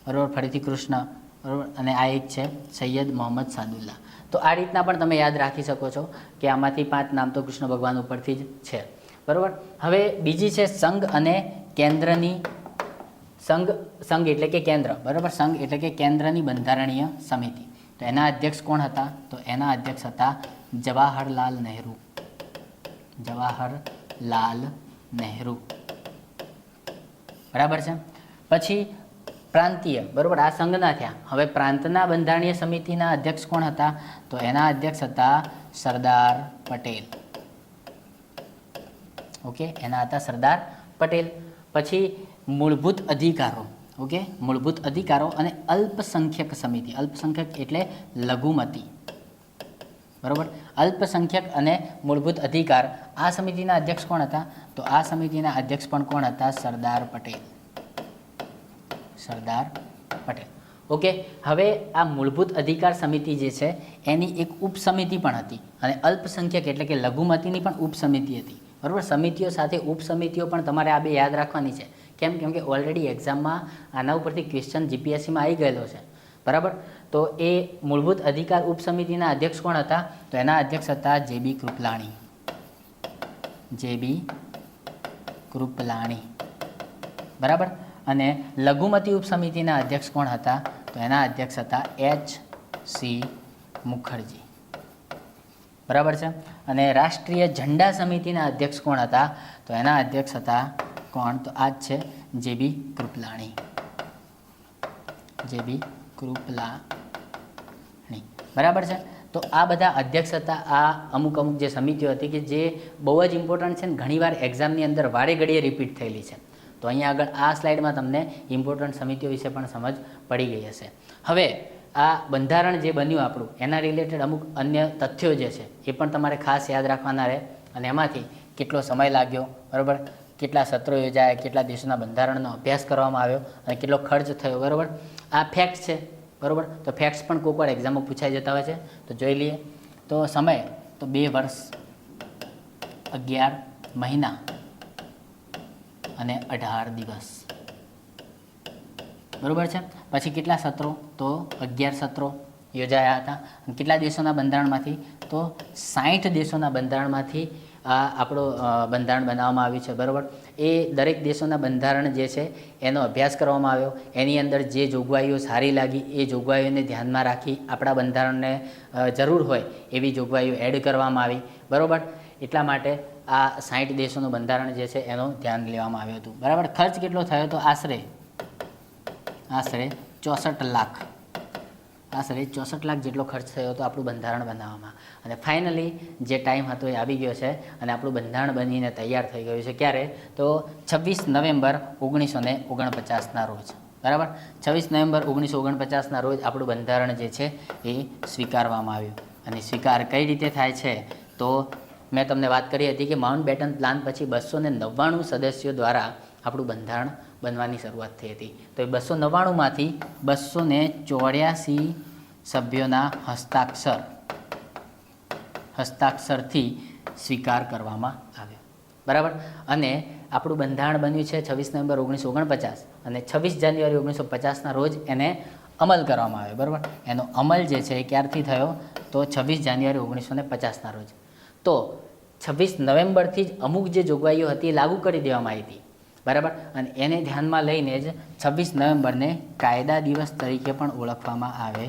બરાબર, ફરીથી કૃષ્ણ, બરાબર, અને આ એક છે સૈયદ મોહમ્મદ સાદુલ્લા. તો આ રીતના પણ તમે યાદ રાખી શકો છો કે આમાંથી 5 નામ તો કૃષ્ણ ભગવાન ઉપરથી જ છે. બરાબર. હવે બીજી છે સંઘ અને કેન્દ્રની સંઘ એટલે કે કેન્દ્ર. બરાબર. સંઘ એટલે કે કેન્દ્રની બંધારણીય સમિતિ. તો એના અધ્યક્ષ કોણ હતા? તો એના અધ્યક્ષ હતા જવાહરલાલ નહેરુ. જવાહરલાલ નહેરુ. બરાબર છે. પછી પ્રાંતીય. બરાબર. આ સંઘના થયા. હવે પ્રાંતના બંધારણીય સમિતિના અધ્યક્ષ કોણ હતા? તો એના અધ્યક્ષ હતા સરદાર પટેલ. ઓકે. એના હતા સરદાર પટેલ. પછી મૂળભૂત અધિકારો. ઓકે. મૂળભૂત અધિકારો અને અલ્પસંખ્યક સમિતિ. અલ્પસંખ્યક એટલે લઘુમતી. બરાબર. અલ્પસંખ્યક અને મૂળભૂત અધિકાર. આ સમિતિના અધ્યક્ષ કોણ હતા? તો આ સમિતિના અધ્યક્ષ પણ કોણ હતા? સરદાર પટેલ. સરદાર પટેલ. ઓકે. હવે આ મૂળભૂત અધિકાર સમિતિ જે છે એની એક ઉપસમિતિ પણ હતી અને અલ્પસંખ્યક એટલે કે લઘુમતીની પણ ઉપસમિતિ હતી. બરાબર. સમિતિઓ સાથે ઉપસમિતિઓ પણ તમારે આ બે યાદ રાખવાની છે. કેમ કે ઓલરેડી એક્ઝામમાં આના ઉપરથી ક્વેશ્ચન GPSCમાં આવી ગયેલો છે. બરાબર. તો એ મૂળભૂત અધિકાર ઉપસમિતિના અધ્યક્ષ કોણ હતા? તો એના અધ્યક્ષ હતા JB કૃપલાણી. JB કૃપલાણી. બરાબર. અને લઘુમતી ઉપસમિતિના અધ્યક્ષ કોણ હતા? તો એના અધ્યક્ષ હતા HC મુખર્જી. બરાબર છે. અને રાષ્ટ્રીય ઝંડા સમિતિના અધ્યક્ષ કોણ હતા? તો એના અધ્યક્ષ હતા કોણ? તો આ જ છે JB કૃપલાણી. JB કૃપલાણી. બરાબર છે. તો આ બધા અધ્યક્ષ હતા. આ અમુક જે સમિતિઓ હતી કે જે બહુ જ ઇમ્પોર્ટન્ટ છે ને ઘણીવાર એક્ઝામની અંદર વારે ઘડીએ રિપીટ થયેલી છે. તો અહીંયા આગળ આ સ્લાઇડમાં તમને ઇમ્પોર્ટન્ટ સમિતિઓ વિશે પણ સમજ પડી ગઈ હશે. હવે આ બંધારણ જે બન્યું આપણું એના રિલેટેડ અમુક અન્ય તથ્યો જે છે એ પણ તમારે ખાસ યાદ રાખવાના રહે. અને એમાંથી કેટલો સમય લાગ્યો, બરાબર, કેટલા સત્રો યોજાયા, કેટલા દેશોના બંધારણનો અભ્યાસ કરવામાં આવ્યો અને કેટલો ખર્ચ થયો, બરાબર. આ ફેક્ટ છે, બરાબર. તો ફેક્ટ્સ પણ કોઈક વાર એક્ઝામમાં પૂછાઈ જતા હોય છે, તો જોઈ લઈએ. તો સમય તો 2 વર્ષ 11 મહિના અને 18 દિવસ, બરાબર છે. પછી કેટલા સત્રો, તો 11 સત્રો યોજાયા હતા. કેટલા દેશોના બંધારણમાંથી, તો 60 દેશોના બંધારણમાંથી આ આપણું બંધારણ બનાવવામાં આવ્યું છે, બરાબર. એ દરેક દેશોના બંધારણ જે છે એનો અભ્યાસ કરવામાં આવ્યો. એની અંદર જે જોગવાઈઓ સારી લાગી એ જોગવાઈઓને ધ્યાનમાં રાખી આપણા બંધારણને જરૂર હોય એવી જોગવાઈઓ એડ કરવામાં આવી, બરાબર. એટલા માટે આ 60 દેશોનું બંધારણ જે છે એનું ધ્યાન લેવામાં આવ્યું હતું, બરાબર. ખર્ચ કેટલો થયો, તો આશરે 64 લાખ, આશરે 64 લાખ જેટલો ખર્ચ થયો હતો આપણું બંધારણ બનાવવામાં. અને ફાઇનલી જે ટાઈમ હતો એ આવી ગયો છે અને આપણું બંધારણ બનીને તૈયાર થઈ ગયું છે. ક્યારે, તો 26 નવેમ્બર 1949ના રોજ, બરાબર. 26 નવેમ્બર 1949ના રોજ આપણું બંધારણ જે છે એ સ્વીકારવામાં આવ્યું. અને સ્વીકાર કઈ રીતે થાય છે, તો મેં તમને વાત કરી હતી કે માઉન્ટ બેટન પ્લાન પછી 299 સદસ્યો દ્વારા આપણું બંધારણ બનવાની શરૂઆત થઈ હતી. તો એ 299માંથી 284 સભ્યોના હસ્તાક્ષરથી સ્વીકાર કરવામાં આવ્યો, બરાબર. અને આપણું બંધારણ બન્યું છે 26 નવેમ્બર 1949 અને 26 જાન્યુઆરી 1950ના રોજ એને અમલ કરવામાં આવ્યો, બરાબર. એનો અમલ જે છે એ ક્યારથી થયો, તો 26 જાન્યુઆરી 1950ના રોજ. તો 26 નવેમ્બરથી જ અમુક જે જોગવાઈઓ હતી એ લાગુ કરી દેવામાં આવી હતી, બરાબર. અને એને ધ્યાનમાં લઈને જ 26 નવેમ્બરને કાયદા દિવસ તરીકે પણ ઓળખવામાં આવે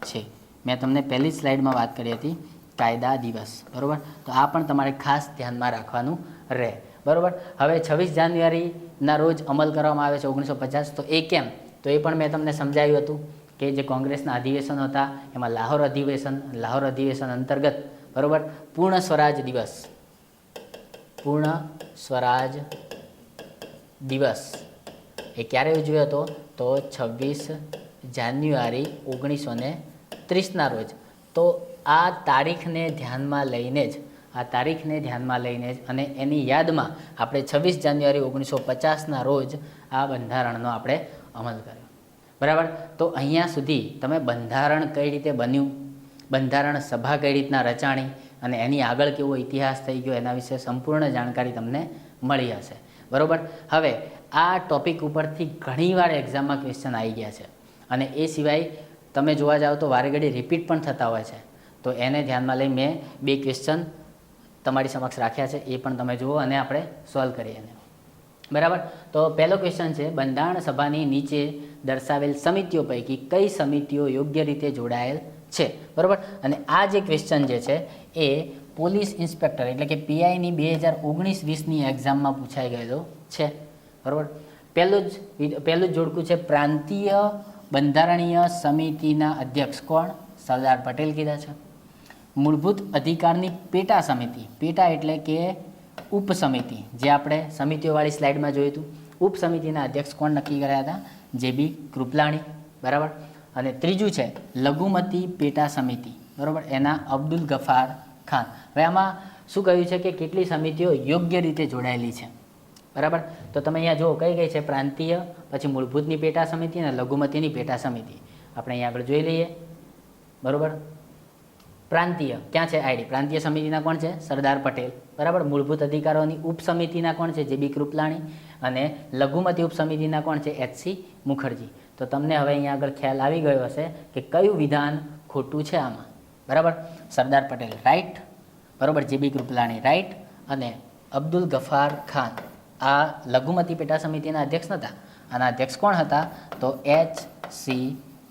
છે. મેં તમને પહેલી સ્લાઇડમાં વાત કરી હતી કાયદા દિવસ, બરાબર. તો આ પણ તમારે ખાસ ધ્યાનમાં રાખવાનું રહે, બરાબર. હવે 26 જાન્યુઆરીના રોજ અમલ કરવામાં આવે છે 1950. તો એ કેમ, તો એ પણ મેં તમને સમજાવ્યું હતું કે જે કોંગ્રેસના અધિવેશનો હતા એમાં લાહોર અધિવેશન અંતર્ગત, બરાબર, પૂર્ણ સ્વરાજ દિવસ એ ક્યારે ઉજવ્યો હતો, તો 26 જાન્યુઆરી 1930ના રોજ. તો આ તારીખને ધ્યાનમાં લઈને જ અને એની યાદમાં આપણે 26 જાન્યુઆરી 1950ના રોજ આ બંધારણનો આપણે અમલ કર્યો, બરાબર. તો અહીંયા સુધી તમે બંધારણ કઈ રીતે બન્યું, બંધારણ સભા કઈ રીતના રચાણી અને એની આગળ કેવો ઇતિહાસ થઈ ગયો એના વિશે સંપૂર્ણ જાણકારી તમને મળી હશે, બરાબર. હવે આ ટોપિક ઉપરથી ઘણીવાર એક્ઝામમાં ક્વેશ્ચન આવી ગયા છે અને એ સિવાય તમે જોવા જાઓ તો વારે ઘડી રિપીટ પણ થતા હોય છે. તો એને ધ્યાનમાં લઈ મેં 2 ક્વેશ્ચન તમારી સમક્ષ રાખ્યા છે, એ પણ તમે જુઓ અને આપણે સોલ્વ કરીએ એને, બરાબર. તો પહેલો ક્વેશ્ચન છે, બંધારણ સભાની નીચે દર્શાવેલ સમિતિઓ પૈકી કઈ સમિતિઓ યોગ્ય રીતે જોડાયેલ છે, બરાબર. અને આ જે ક્વેશ્ચન જે છે એ પોલીસ ઇન્સ્પેક્ટર એટલે કે પીઆઈની 2019-20ની એક્ઝામમાં પૂછાઈ ગયેલો છે, બરાબર. પહેલું જ જોડકું છે, પ્રાંતીય બંધારણીય સમિતિના અધ્યક્ષ કોણ, સરદાર પટેલ કીધા છે. મૂળભૂત અધિકારની પેટા સમિતિ, પેટા એટલે કે ઉપસમિતિ, જે આપણે સમિતિઓવાળી સ્લાઇડમાં જોયું હતું, ઉપસમિતિના અધ્યક્ષ કોણ નક્કી કર્યા હતા, જેબી કૃપલાણી, બરાબર. અને ત્રીજું છે લઘુમતી પેટા સમિતિ, બરાબર, એના અબ્દુલ ગફાર ખાન. હવે આમાં શું કહ્યું છે કે કેટલી સમિતિઓ યોગ્ય રીતે જોડાયેલી છે, બરાબર. તો તમે અહીંયા જુઓ કઈ છે, પ્રાંતીય, પછી મૂળભૂતની પેટા સમિતિ અને લઘુમતીની પેટા સમિતિ. આપણે અહીંયા આગળ જોઈ લઈએ, બરાબર. પ્રાંતીય ક્યાં છે, આઈડી પ્રાંતીય સમિતિના કોણ છે, સરદાર પટેલ, બરાબર. મૂળભૂત અધિકારોની ઉપસમિતિના કોણ છે, જેબી કૃપલાણી. અને લઘુમતી ઉપસમિતિના કોણ છે, એચ.સી. મુખર્જી. તો તમને હવે અહીંયા આગળ ખ્યાલ આવી ગયો હશે કે કયું વિધાન ખોટું છે આમાં, બરાબર. સરદાર પટેલ રાઈટ, બરાબર, જેબી કૃપલાણી રાઈટ અને અબ્દુલ ગફાર ખાન આ લઘુમતી પેટા સમિતિના અધ્યક્ષ નહોતા. આના અધ્યક્ષ કોણ હતા, તો એચ.સી.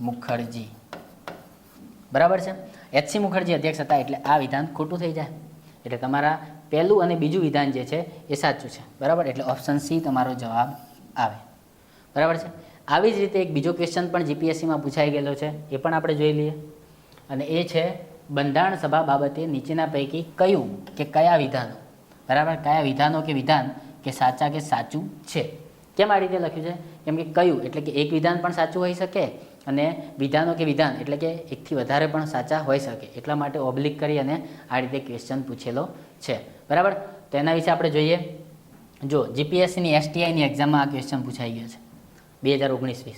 મુખર્જી, બરાબર છે. એચ.સી. મુખર્જી અધ્યક્ષ હતા એટલે આ વિધાન ખોટું થઈ જાય. એટલે તમારા પહેલું અને બીજું વિધાન જે છે એ સાચું છે, બરાબર. એટલે ઓપ્શન સી તમારો જવાબ આવે, બરાબર છે. આવી જ રીતે એક બીજો ક્વેશ્ચન પણ જીપીએસસીમાં પૂછાઈ ગયેલો છે, એ પણ આપણે જોઈ લઈએ. અને એ છે બંધારણ સભા બાબતે નીચેના પૈકી કયું કે કયા વિધાનો, બરાબર, કયા વિધાનો કે વિધાન કે સાચા કે સાચું છે. કેમ આ રીતે લખ્યું છે, કેમ કે કયું એટલે કે એક વિધાન પણ સાચું હોઈ શકે અને વિધાનો કે વિધાન એટલે કે એકથી વધારે પણ સાચા હોઈ શકે, એટલા માટે ઓબ્લિક કરી અને આ રીતે ક્વેશ્ચન પૂછેલો છે, બરાબર. તો એના વિશે આપણે જોઈએ. જો જીપીએસસીની એસટીઆઈની એક્ઝામમાં આ ક્વેશ્ચન પૂછાઈ ગયો છે 2019-20.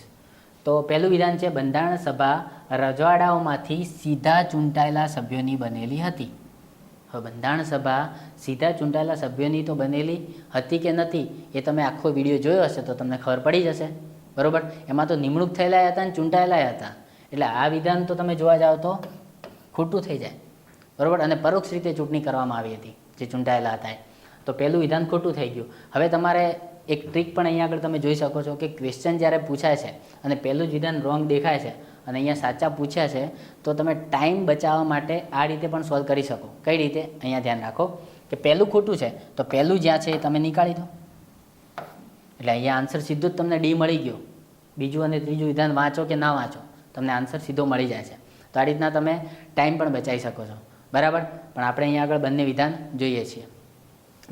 તો પહેલું વિધાન છે બંધારણ સભા રજવાડાઓમાંથી સીધા ચૂંટાયેલા સભ્યોની બનેલી હતી. હવે બંધારણ સભા સીધા ચૂંટાયેલા સભ્યોની તો બનેલી હતી કે નથી એ તમે આખો વિડીયો જોયો હશે તો તમને ખબર પડી જશે, બરાબર. એમાં તો નિમણૂક થયેલા હતા અને ચૂંટાયેલા હતા, એટલે આ વિધાન તો તમે જોવા જાઓ તો ખોટું થઈ જાય, બરાબર. અને પરોક્ષ રીતે ચૂંટણી કરવામાં આવી હતી જે ચૂંટાયેલા હતા, તો પહેલું વિધાન ખોટું થઈ ગયું. હવે તમારે એક ટ્રીક પણ અહીંયા આગળ તમે જોઈ શકો છો કે ક્વેશ્ચન જ્યારે પૂછાય છે અને પહેલું જ વિધાન રોંગ દેખાય છે અને અહીંયા સાચા પૂછ્યા છે તો તમે ટાઈમ બચાવવા માટે આ રીતે પણ સોલ્વ કરી શકો. કઈ રીતે? અહીંયા ધ્યાન રાખો કે પહેલું ખોટું છે તો પહેલું જ્યાં છે એ તમે નીકાળી દો, એટલે અહીંયા આન્સર સીધો જ તમને ડી મળી ગયો. બીજું અને ત્રીજું વિધાન વાંચો કે ના વાંચો તમને આન્સર સીધો મળી જાય છે. તો આ રીતના તમે ટાઈમ પણ બચાવી શકો છો, બરાબર. પણ આપણે અહીંયા આગળ બંને વિધાન જોઈએ છીએ.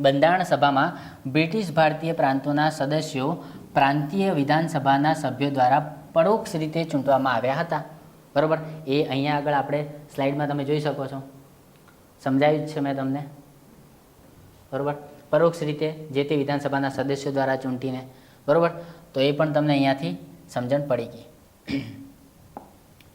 બંધારણ સભામાં બ્રિટિશ ભારતીય પ્રાંતોના સદસ્યો પ્રાંતીય વિધાનસભાના સભ્યો દ્વારા પરોક્ષ રીતે ચૂંટવામાં આવ્યા હતા, બરાબર. એ અહીંયા આગળ આપણે સ્લાઇડમાં તમે જોઈ શકો છો, સમજાવ્યું જ છે મેં તમને, બરાબર. પરોક્ષ રીતે જે તે વિધાનસભાના સદસ્યો દ્વારા ચૂંટીને, બરાબર. તો એ પણ તમને અહીંયાથી સમજણ પડી ગઈ.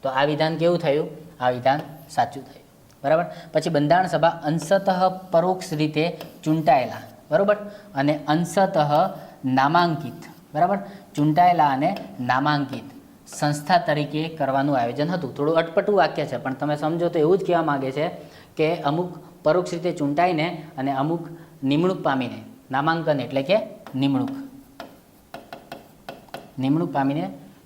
તો આ વિધાન કેવું થયું? આ વિધાન સાચું થયું, બરાબર. પછી બંધારણ સભા અંશતઃ પરોક્ષ રીતે ચૂંટાયેલા, બરાબર, અને અંશતઃ નામાંકિત, બરાબર. ચૂંટાયેલા અને નામાંકિત સંસ્થા તરીકે કરવાનું આયોજન હતું. થોડું અટપટું વાક્ય છે પણ તમે સમજો તો એવું જ કહેવા માગે છે કે અમુક પરોક્ષ રીતે ચૂંટાઈને અને અમુક નિમણૂક પામીને, નામાંકન એટલે કે નિમણૂક પામીને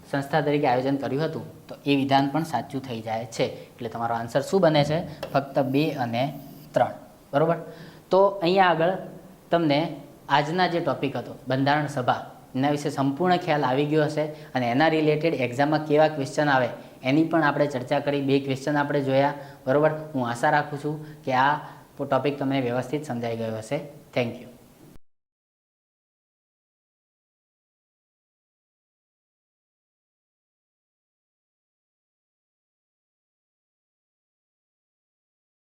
સંસ્થા તરીકે આયોજન કર્યું હતું. તો એ વિધાન પણ સાચું થઈ જાય છે. એટલે તમારો આન્સર શું બને છે? ફક્ત 2 અને 3, બરાબર. તો અહીંયા આગળ તમને આજના જે ટોપિક હતો બંધારણ સભા એના વિશે સંપૂર્ણ ખ્યાલ આવી ગયો હશે અને એના રિલેટેડ એક્ઝામમાં કેવા ક્વેશ્ચન આવે એની પણ આપણે ચર્ચા કરી. 2 ક્વેશ્ચન આપણે જોયા, બરાબર. હું આશા રાખું છું કે આ ટોપિક તમને વ્યવસ્થિત સમજાઈ ગયો હશે. Thank you.